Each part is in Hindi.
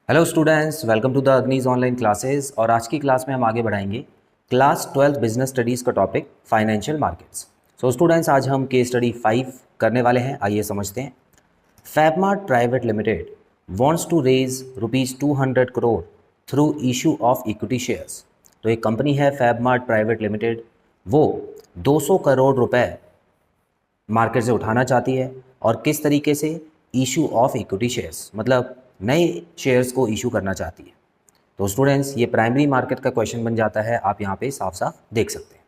Hello students, welcome to the अग्निज ऑनलाइन क्लासेस। और आज की क्लास में हम आगे बढ़ाएंगे क्लास 12 बिजनेस स्टडीज़ का topic financial markets. So students, आज हम केस स्टडी 5 करने वाले हैं। आइए समझते हैं। Fabmart private limited wants to raise ₹200 crore through issue of equity shares. तो एक कंपनी है फैबमार्ट प्राइवेट लिमिटेड, वो 200 करोड़ रुपए मार्केट से उठाना चाहती है। और किस तरीके से? इशू ऑफ इक्विटी शेयर्स, मतलब नए शेयर्स को इशू करना चाहती है। तो स्टूडेंट्स, ये प्राइमरी मार्केट का क्वेश्चन बन जाता है, आप यहाँ पे साफ साफ देख सकते हैं।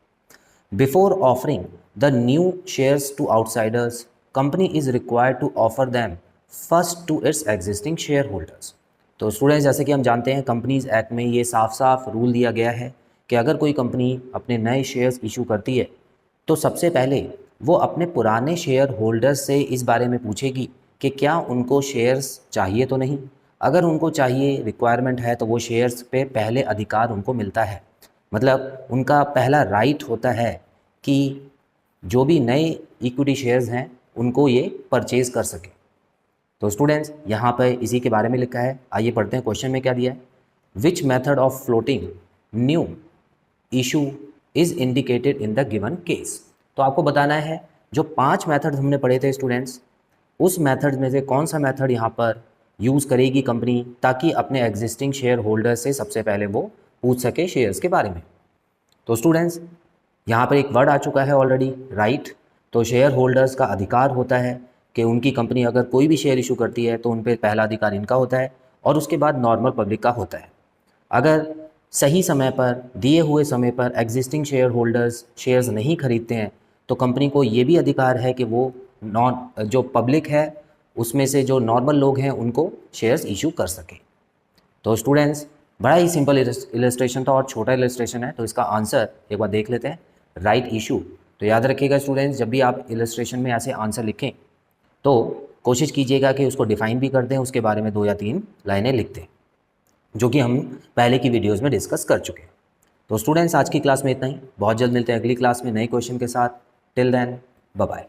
Before offering the new shares to outsiders, company is required to offer them first to its existing shareholders. तो स्टूडेंट्स, जैसे कि हम जानते हैं कंपनीज एक्ट में ये साफ साफ रूल दिया गया है कि अगर कोई कंपनी अपने नए शेयर्स इशू करती है तो सबसे पहले वो अपने पुराने शेयर होल्डर्स से इस बारे में पूछेगी कि क्या उनको शेयर्स चाहिए तो नहीं। अगर उनको चाहिए, रिक्वायरमेंट है, तो वो शेयर्स पे पहले अधिकार उनको मिलता है। मतलब उनका पहला राइट होता है कि जो भी नए इक्विटी शेयर्स हैं उनको ये परचेज़ कर सके। तो स्टूडेंट्स, यहाँ पर इसी के बारे में लिखा है। आइए पढ़ते हैं क्वेश्चन में क्या दिया है। Which method of floating new issue is indicated in the given case. तो आपको बताना है जो 5 मेथड हमने पढ़े थे स्टूडेंट्स, उस मेथड में से कौन सा मेथड यहाँ पर यूज़ करेगी कंपनी ताकि अपने एग्जिस्टिंग शेयर होल्डर से सबसे पहले वो पूछ सके शेयर्स के बारे में। तो स्टूडेंट्स, यहाँ पर एक वर्ड आ चुका है ऑलरेडी, राइट। तो शेयर होल्डर्स का अधिकार होता है कि उनकी कंपनी अगर कोई भी शेयर इशू करती है तो उन पर पहला अधिकार इनका होता है और उसके बाद नॉर्मल पब्लिक का होता है। अगर सही समय पर, दिए हुए समय पर एग्जिस्टिंग शेयर होल्डर्स शेयर्स नहीं खरीदते हैं तो कंपनी को ये भी अधिकार है कि वो जो पब्लिक है उसमें से जो नॉर्मल लोग हैं उनको शेयर्स इशू कर सके। तो स्टूडेंट्स, बड़ा ही सिंपल इलस्ट्रेशन था और छोटा इलस्ट्रेशन है, तो इसका आंसर एक बार देख लेते हैं, राइट इशू। तो याद रखिएगा स्टूडेंट्स, जब भी आप इलस्ट्रेशन में ऐसे आंसर लिखें तो कोशिश कीजिएगा कि उसको डिफाइन भी कर दें, उसके बारे में 2 या 3 लाइनें लिख दें, जो कि हम पहले की वीडियोज़ में डिस्कस कर चुके हैं। तो स्टूडेंट्स, आज की क्लास में इतना ही। बहुत जल्द मिलते हैं अगली क्लास में नए क्वेश्चन के साथ। Till then, bye bye.